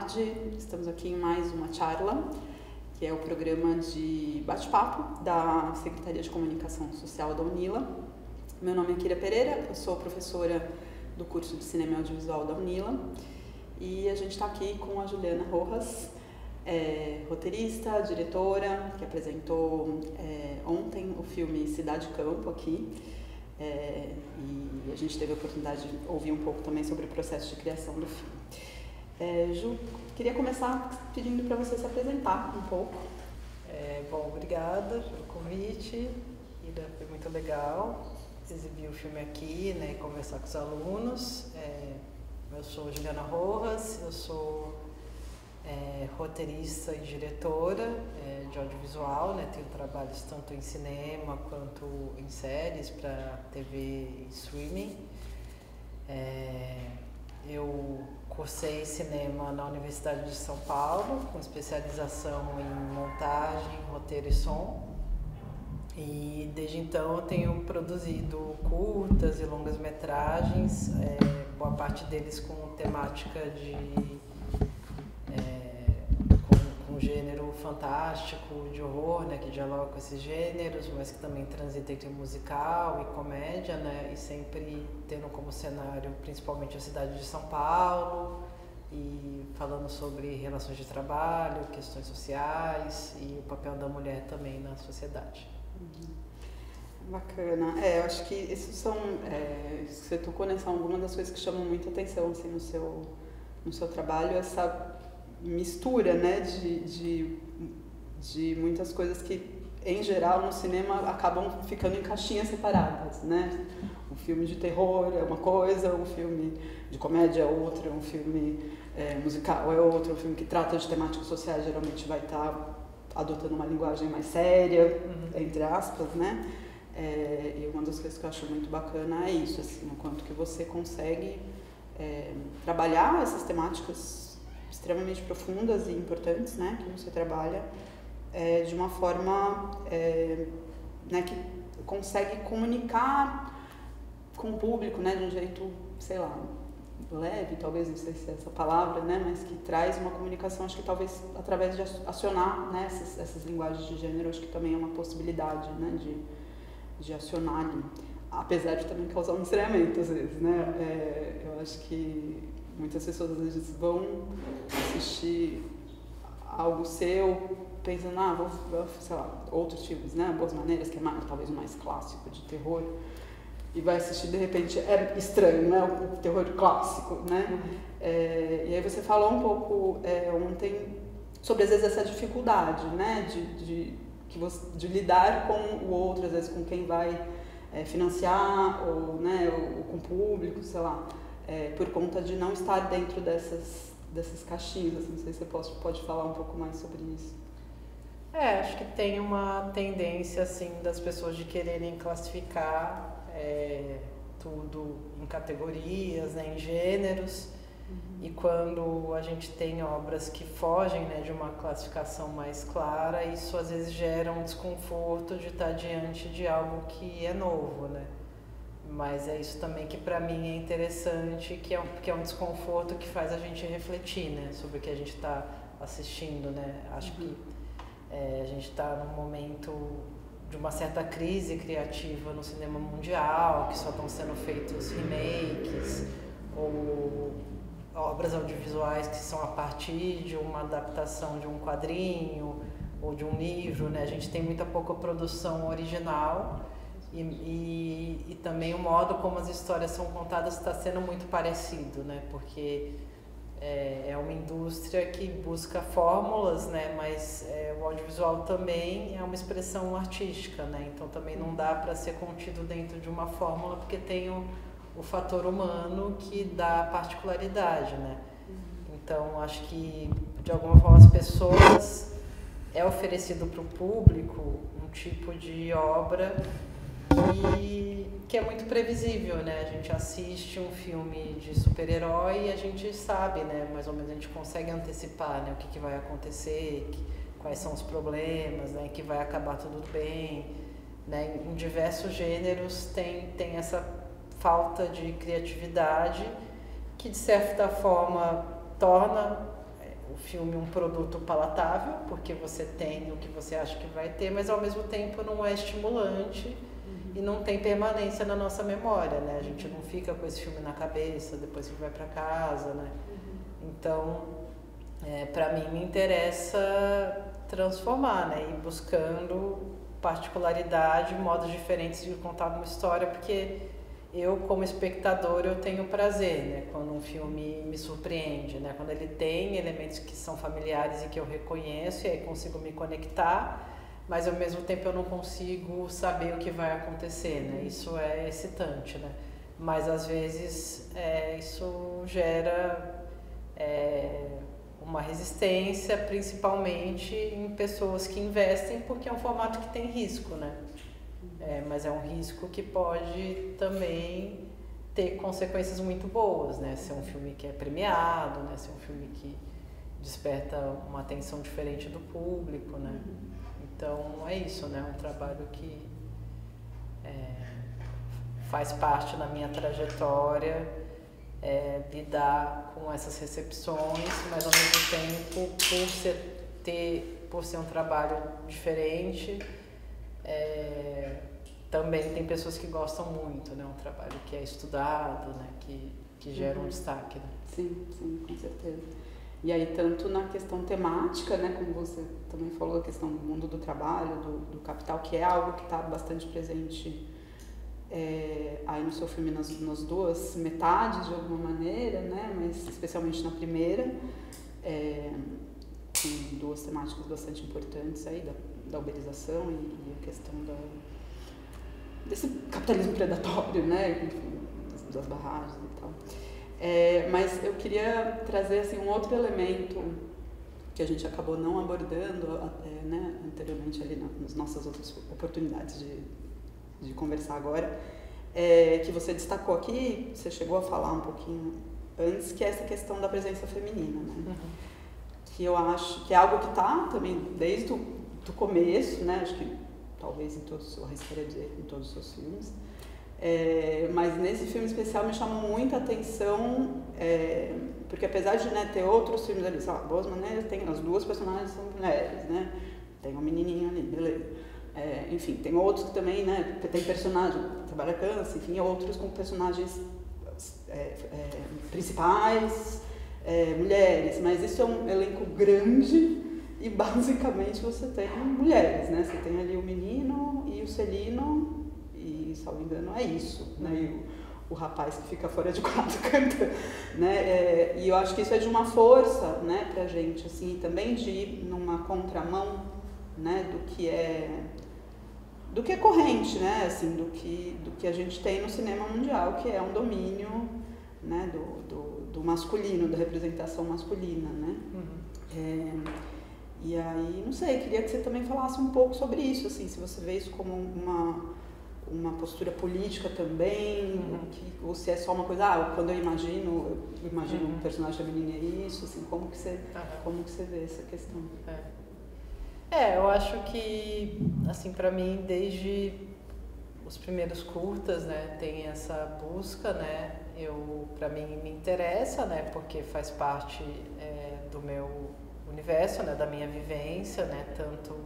tarde. Estamos aqui em mais uma charla, que é o programa de bate-papo da Secretaria de Comunicação Social da UNILA. Meu nome é Kira Pereira, eu sou professora do curso de Cinema e Audiovisual da UNILA e a gente está aqui com a Juliana Rojas, roteirista, diretora, que apresentou ontem o filme Cidade Campo aqui. E a gente teve a oportunidade de ouvir um pouco também sobre o processo de criação do filme. Ju, queria começar pedindo para você se apresentar um pouco. Bom, obrigada pelo convite, foi muito legal exibir o filme aqui, né, e conversar com os alunos. Eu sou Juliana Rojas, eu sou roteirista e diretora de audiovisual, né? Tenho trabalhos tanto em cinema quanto em séries para TV e streaming. Eu cursei cinema na Universidade de São Paulo, com especialização em montagem, roteiro e som. E desde então eu tenho produzido curtas e longas metragens, boa parte deles com temática com gênero fantástico, de horror, né, que dialoga com esses gêneros, mas que também transita entre musical e comédia, né, e sempre tendo como cenário principalmente a cidade de São Paulo, e falando sobre relações de trabalho, questões sociais e o papel da mulher também na sociedade. Bacana. Eu acho que isso são, você tocou, né, são algumas das coisas que chamam muita atenção assim, no seu trabalho, essa mistura, né, de muitas coisas que, em geral, no cinema acabam ficando em caixinhas separadas, né? Um filme de terror é uma coisa, um filme de comédia é outra, um filme musical é outro, um filme que trata de temáticas sociais geralmente vai estar adotando uma linguagem mais séria, entre aspas, né? E uma das coisas que eu acho muito bacana é isso, assim, o quanto que você consegue trabalhar essas temáticas extremamente profundas e importantes, né, que você trabalha de uma forma né, que consegue comunicar com o público, né, de um jeito, sei lá, leve, talvez, não sei se é essa palavra, né, mas que traz uma comunicação, acho que talvez através de acionar, né, essas linguagens de gênero, acho que também é uma possibilidade, né, de acionar ali, apesar de também causar um estranhamento às vezes, né, eu acho que muitas pessoas às vezes vão assistir algo seu pensando, vou sei lá, outros tipos, né, Boas Maneiras, que é talvez o mais clássico de terror, e vai assistir de repente, é estranho, né, o terror clássico, né, e aí você falou um pouco ontem sobre às vezes essa dificuldade, né, de lidar com o outro, às vezes com quem vai financiar, ou, né, ou com o público, sei lá, por conta de não estar dentro dessas caixinhas, assim, não sei se você pode falar um pouco mais sobre isso. Acho que tem uma tendência, assim, das pessoas de quererem classificar tudo em categorias, né, em gêneros, e quando a gente tem obras que fogem, né, de uma classificação mais clara, isso às vezes gera um desconforto de estar diante de algo que é novo, né? Mas é isso também que para mim é interessante, que é um desconforto que faz a gente refletir, né, sobre o que a gente está assistindo, né? Acho que a gente está num momento de uma certa crise criativa no cinema mundial, que só estão sendo feitos remakes ou obras audiovisuais que são a partir de uma adaptação de um quadrinho ou de um livro, né? A gente tem muita pouca produção original. E também o modo como as histórias são contadas está sendo muito parecido, né? Porque é uma indústria que busca fórmulas, né? Mas o audiovisual também é uma expressão artística, né? Então também não dá para ser contido dentro de uma fórmula, porque tem o fator humano que dá particularidade, né? Então acho que de alguma forma as pessoas oferecido para o público um tipo de obra que é muito previsível, né? A gente assiste um filme de super-herói e a gente sabe, né? Mais ou menos a gente consegue antecipar, né? O que vai acontecer, quais são os problemas, né? Que vai acabar tudo bem, né? Em diversos gêneros tem essa falta de criatividade que de certa forma torna o filme um produto palatável, porque você tem o que você acha que vai ter, mas ao mesmo tempo não é estimulante e não tem permanência na nossa memória, né? A gente não fica com esse filme na cabeça depois que vai para casa, né? Então, para mim me interessa transformar, né? Ir buscando particularidade, modos diferentes de contar uma história, porque eu, como espectador, eu tenho prazer, né? Quando um filme me surpreende, né? Quando ele tem elementos que são familiares e que eu reconheço, e aí consigo me conectar, mas ao mesmo tempo eu não consigo saber o que vai acontecer, né? Isso é excitante, né? Mas às vezes isso gera uma resistência, principalmente em pessoas que investem, porque é um formato que tem risco, né? Mas é um risco que pode também ter consequências muito boas, né? Ser um filme que é premiado, né? Ser um filme que desperta uma atenção diferente do público, né? Então é isso, né? Um trabalho que faz parte da minha trajetória, lidar com essas recepções, mas ao mesmo tempo, por ser um trabalho diferente, também tem pessoas que gostam muito, né? Um trabalho que é estudado, né? Que gera um destaque, né? Sim, com certeza. E aí, tanto na questão temática, né, como você também falou, a questão do mundo do trabalho, do capital, que é algo que está bastante presente aí no seu filme nas duas metades, de alguma maneira, né, mas especialmente na primeira, tem duas temáticas bastante importantes aí, da uberização e a questão desse capitalismo predatório, né, enfim, das barragens e tal. Mas eu queria trazer assim, um outro elemento que a gente acabou não abordando né, anteriormente ali nas nossas outras oportunidades de conversar agora, que você destacou aqui, você chegou a falar um pouquinho antes, que é essa questão da presença feminina, né? Que eu acho que é algo que está também desde o começo, né? Acho que talvez eu arriscaria dizer em todos os seus filmes. Mas nesse filme especial me chamou muita atenção, porque apesar de, né, ter outros filmes ali, sei lá, Boas Maneiras, tem as duas personagens são mulheres, né? Tem uma menininha ali, beleza. Enfim, tem outros que também, né, tem personagem, trabalha câncer, enfim, outros com personagens principais, mulheres, mas isso é um elenco grande e basicamente você tem mulheres, né? Você tem ali o menino e o Celino, e, salvo engano, é isso, né? E o rapaz que fica fora de quadro cantando, né? E eu acho que isso é de uma força, né, pra gente, assim, também de ir numa contramão, né, do que é corrente, né, assim, do que a gente tem no cinema mundial, que é um domínio, né, do masculino, da representação masculina, né? E aí, não sei, queria que você também falasse um pouco sobre isso, assim, se você vê isso como uma postura política também, ou se é só uma coisa, quando eu imagino um personagem feminino é isso, assim, como que você vê essa questão? Eu acho que, assim, para mim, desde os primeiros curtas, né, tem essa busca, né, para mim me interessa, né, porque faz parte do meu universo, né, da minha vivência, né, tanto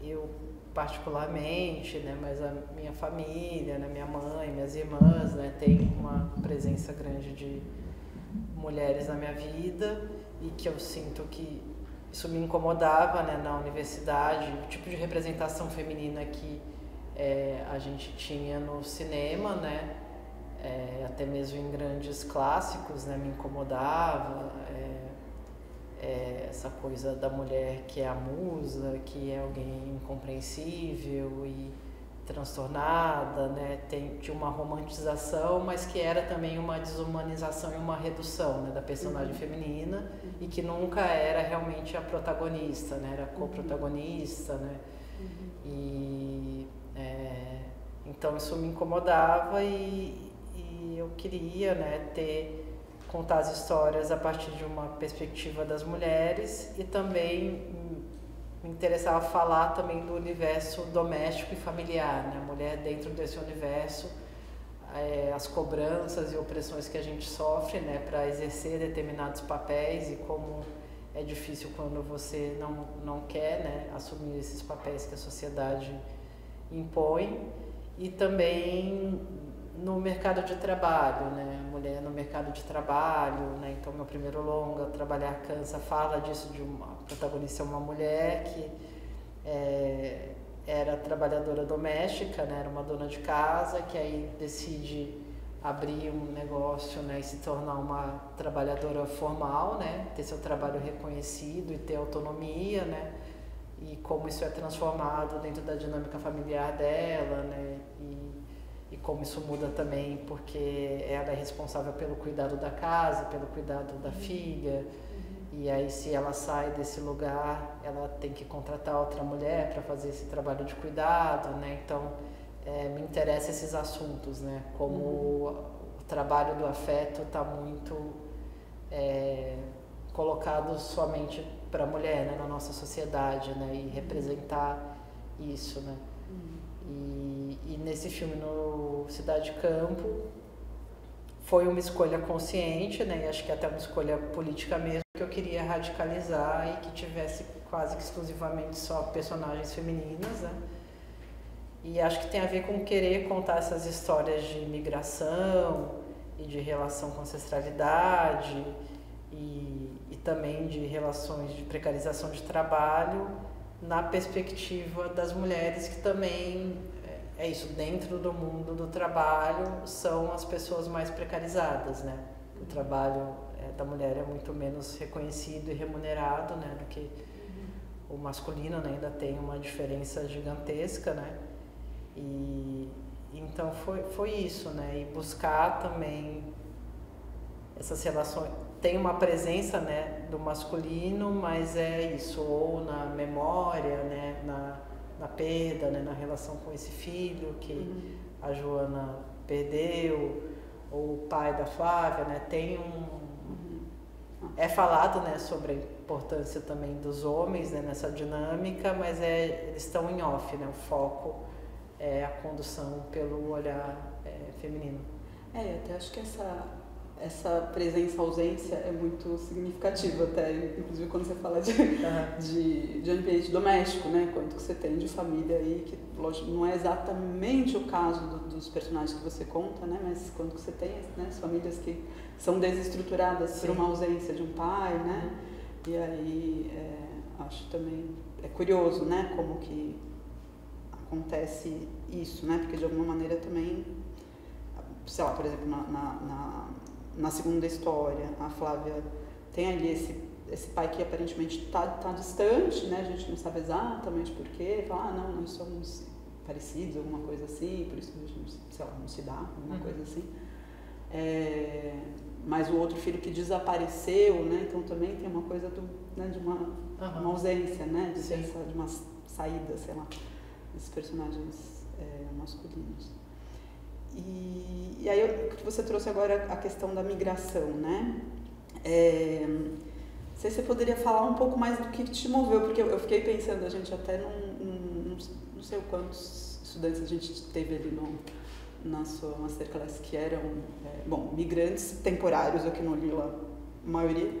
eu particularmente, né, mas a minha família, né, minha mãe, minhas irmãs, né, tem uma presença grande de mulheres na minha vida e que eu sinto que isso me incomodava, né, na universidade, o tipo de representação feminina que a gente tinha no cinema, né, até mesmo em grandes clássicos, né, me incomodava, essa coisa da mulher que é a musa, que é alguém incompreensível e transtornada, né, tinha uma romantização, mas que era também uma desumanização e uma redução, né, da personagem feminina e que nunca era realmente a protagonista, né, era a co-protagonista, né, e então isso me incomodava e eu queria, né, contar as histórias a partir de uma perspectiva das mulheres e também me interessava falar também do universo doméstico e familiar, né? A mulher dentro desse universo, as cobranças e opressões que a gente sofre, né, para exercer determinados papéis e como é difícil quando você não quer, né, assumir esses papéis que a sociedade impõe. E também no mercado de trabalho, né, mulher no mercado de trabalho, né, então meu primeiro longa, Trabalhar Cansa, fala disso, de uma protagonista, uma mulher que era trabalhadora doméstica, né, era uma dona de casa, que aí decide abrir um negócio, né, e se tornar uma trabalhadora formal, né, ter seu trabalho reconhecido e ter autonomia, né, e como isso é transformado dentro da dinâmica familiar dela, né, e como isso muda também porque ela é responsável pelo cuidado da casa, pelo cuidado da filha, e aí se ela sai desse lugar, ela tem que contratar outra mulher para fazer esse trabalho de cuidado, né, então me interessam esses assuntos, né? Como o trabalho do afeto está muito colocado somente para a mulher, né? Na nossa sociedade, né? E representar isso, né? E nesse filme, no Cidade Campo, foi uma escolha consciente, né? E acho que até uma escolha política mesmo, que eu queria radicalizar e que tivesse quase que exclusivamente só personagens femininas, né? E acho que tem a ver com querer contar essas histórias de migração e de relação com ancestralidade e também de relações de precarização de trabalho na perspectiva das mulheres que também, é isso, dentro do mundo do trabalho são as pessoas mais precarizadas, né? O trabalho da mulher é muito menos reconhecido e remunerado, né, do que o masculino, né? Ainda tem uma diferença gigantesca, né? E então foi isso, né? E buscar também essas relações. Tem uma presença, né, do masculino, mas é isso, ou na memória, né, na perda, né, na relação com esse filho que a Joana perdeu, ou o pai da Flávia, né? Tem é falado, né, sobre a importância também dos homens, né, nessa dinâmica, mas eles estão em off, né? O foco é a condução pelo olhar feminino. Até acho que essa presença-ausência é muito significativa, até, inclusive quando você fala de ambiente doméstico, né? Quanto que você tem de família aí, que lógico, não é exatamente o caso dos personagens que você conta, né? Mas quanto que você tem, né? As famílias que são desestruturadas Sim. por uma ausência de um pai, né? E aí, acho também, é curioso, né? Como que acontece isso, né? Porque de alguma maneira também, sei lá, por exemplo, na segunda história, a Flávia tem ali esse pai que aparentemente tá distante, né? A gente não sabe exatamente porquê, fala, não, nós somos parecidos, alguma coisa assim, por isso a gente, sei lá, não se dá, alguma coisa assim. Mas o outro filho que desapareceu, né? Então também tem uma coisa de uma ausência, né? De uma saída, sei lá, desses personagens masculinos. E aí você trouxe agora a questão da migração, né? Não sei se você poderia falar um pouco mais do que te moveu, porque eu fiquei pensando, a gente até não sei quantos estudantes a gente teve ali na sua masterclass que eram, migrantes temporários aqui no Lila, a maioria,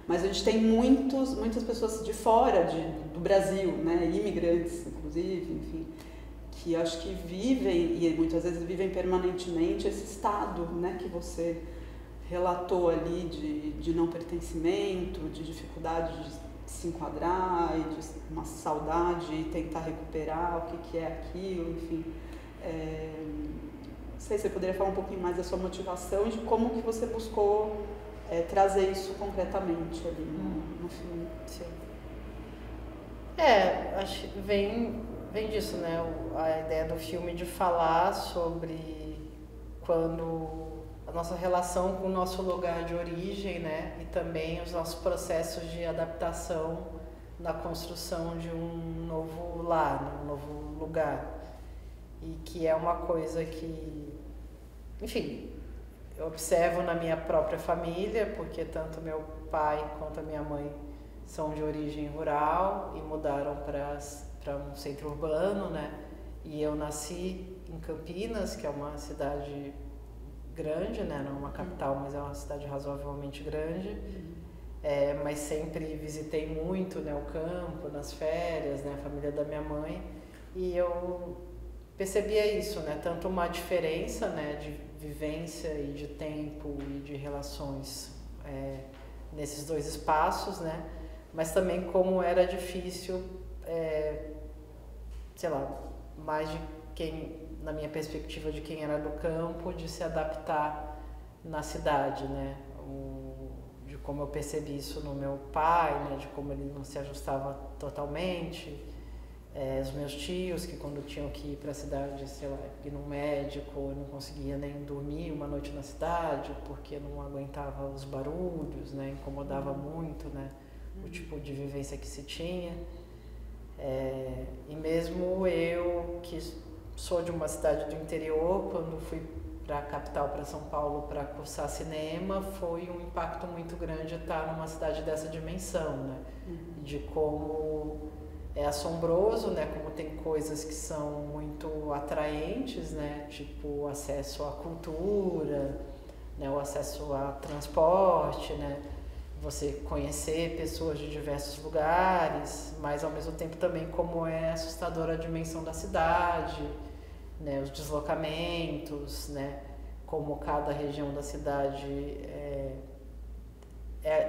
mas a gente tem muitas pessoas de fora do Brasil, né? Imigrantes, inclusive, enfim, que acho que vivem, e muitas vezes vivem permanentemente, esse estado, né, que você relatou ali de não pertencimento, de dificuldade de se enquadrar, e de uma saudade e tentar recuperar o que é aquilo, enfim. Não sei se você poderia falar um pouquinho mais da sua motivação e de como que você buscou trazer isso concretamente ali no filme. Sim. Acho que vem disso, né? A ideia do filme de falar sobre quando a nossa relação com o nosso lugar de origem, né? E também os nossos processos de adaptação na construção de um novo lar, né? Um novo lugar. E que é uma coisa que, enfim, eu observo na minha própria família, porque tanto meu pai quanto a minha mãe são de origem rural e mudaram para um centro urbano, né? E eu nasci em Campinas, que é uma cidade grande, né? Não é uma capital, mas é uma cidade razoavelmente grande. mas sempre visitei muito, né, o campo, nas férias, né, a família da minha mãe, e eu percebia isso, né, tanto uma diferença, né, de vivência e de tempo e de relações nesses dois espaços, né, mas também como era difícil, sei lá, mais de quem, na minha perspectiva de quem era do campo, de se adaptar na cidade, né, de como eu percebi isso no meu pai, né, de como ele não se ajustava totalmente, os meus tios que quando tinham que ir para a cidade, sei lá, ir num médico, eu não conseguia nem dormir uma noite na cidade porque não aguentava os barulhos, né, incomodava muito, né, o tipo de vivência que se tinha. E mesmo eu, que sou de uma cidade do interior, quando fui para a capital, para São Paulo, para cursar cinema, foi um impacto muito grande estar numa cidade dessa dimensão, né? De como é assombroso, né? Como tem coisas que são muito atraentes, né? Tipo o acesso à cultura, né? O acesso a transporte, né? Você conhecer pessoas de diversos lugares, mas ao mesmo tempo também como é assustadora a dimensão da cidade, né, os deslocamentos, né, como cada região da cidade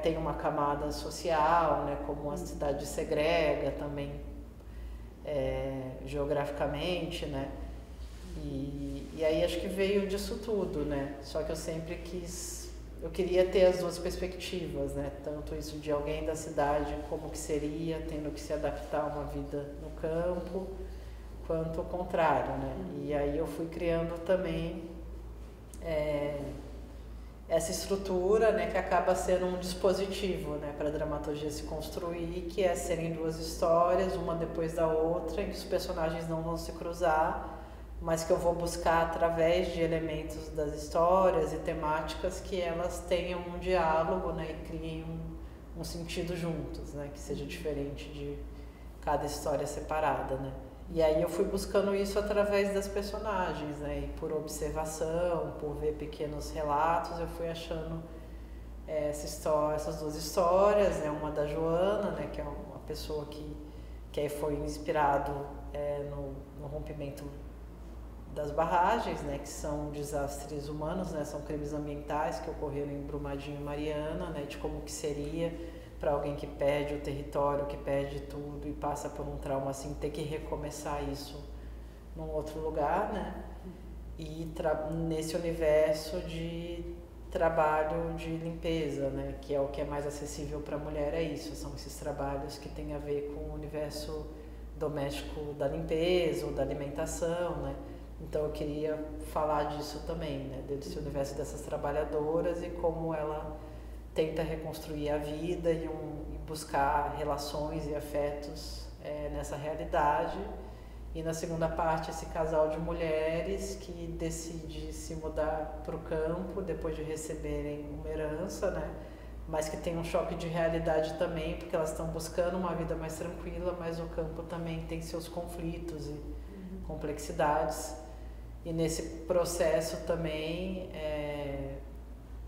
tem uma camada social, né, como a cidade segrega também geograficamente, né, e aí acho que veio disso tudo, né, só que eu queria ter as duas perspectivas, né, tanto isso de alguém da cidade, como que seria, tendo que se adaptar a uma vida no campo, quanto o contrário, né? E aí eu fui criando também essa estrutura, né, que acaba sendo um dispositivo, né, para a dramaturgia se construir, que é serem duas histórias, uma depois da outra, em que os personagens não vão se cruzar, mas que eu vou buscar através de elementos das histórias e temáticas que elas tenham um diálogo, né, e criem um sentido juntos, né, que seja diferente de cada história separada, né. E aí eu fui buscando isso através das personagens, né? E por observação, por ver pequenos relatos, eu fui achando essas duas histórias, né? Uma da Joana, né? Que é uma pessoa que foi inspirado no rompimento das barragens, né? Que são desastres humanos, né? São crimes ambientais que ocorreram em Brumadinho e Mariana, né? De como que seria para alguém que perde o território, que perde tudo e passa por um trauma assim, ter que recomeçar isso num outro lugar, né? E nesse universo de trabalho de limpeza, né? Que é o que é mais acessível para a mulher, é isso. São esses trabalhos que têm a ver com o universo doméstico da limpeza ou da alimentação, né? Então eu queria falar disso também, né? Desse universo dessas trabalhadoras e como ela tenta reconstruir a vida e buscar relações e afetos nessa realidade. E na segunda parte, esse casal de mulheres que decide se mudar para o campo depois de receberem uma herança, né? Mas que tem um choque de realidade também, porque elas estão buscando uma vida mais tranquila, mas o campo também tem seus conflitos e complexidades. E nesse processo também,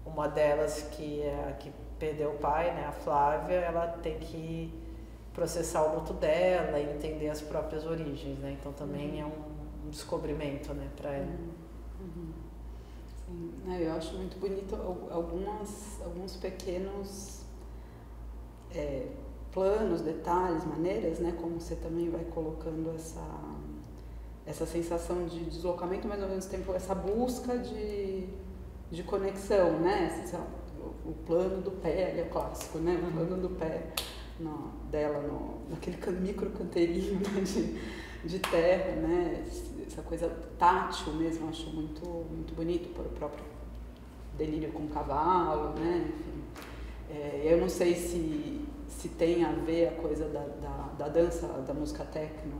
uma delas, que é a que perdeu o pai, né, a Flávia, ela tem que processar o luto dela e entender as próprias origens, né? Então também é um descobrimento, né, para ela. Sim, eu acho muito bonito alguns pequenos planos, detalhes, maneiras, né, como você também vai colocando essa sensação de deslocamento, mas ao mesmo tempo essa busca de conexão, né? O plano do pé, é o clássico, né? O plano do pé dela naquele micro canteirinho, né? de terra, né? Essa coisa tátil mesmo, eu acho muito, muito bonito, por o próprio delírio com o cavalo, né? Enfim, eu não sei se tem a ver a coisa da dança, da música techno,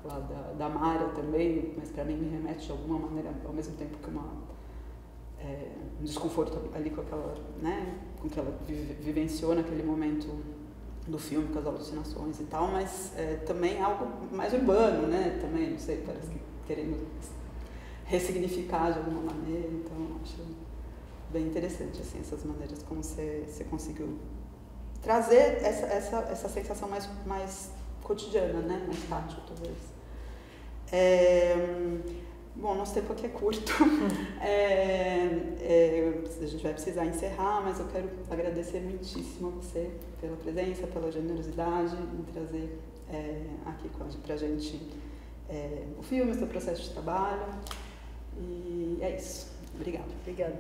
lá da Mara também, mas para mim me remete de alguma maneira, ao mesmo tempo que um desconforto ali com aquela, né, com que ela vivenciou naquele momento do filme, com as alucinações e tal, mas também algo mais urbano, né, também, não sei, parece que querendo ressignificar de alguma maneira, então acho bem interessante, assim, essas maneiras como você conseguiu trazer essa sensação mais cotidiana, né? Mais tátil, talvez. Bom, nosso tempo aqui é curto. A gente vai precisar encerrar, mas eu quero agradecer muitíssimo a você pela presença, pela generosidade em trazer aqui pra gente o filme, o seu processo de trabalho. E é isso. Obrigada. Obrigada.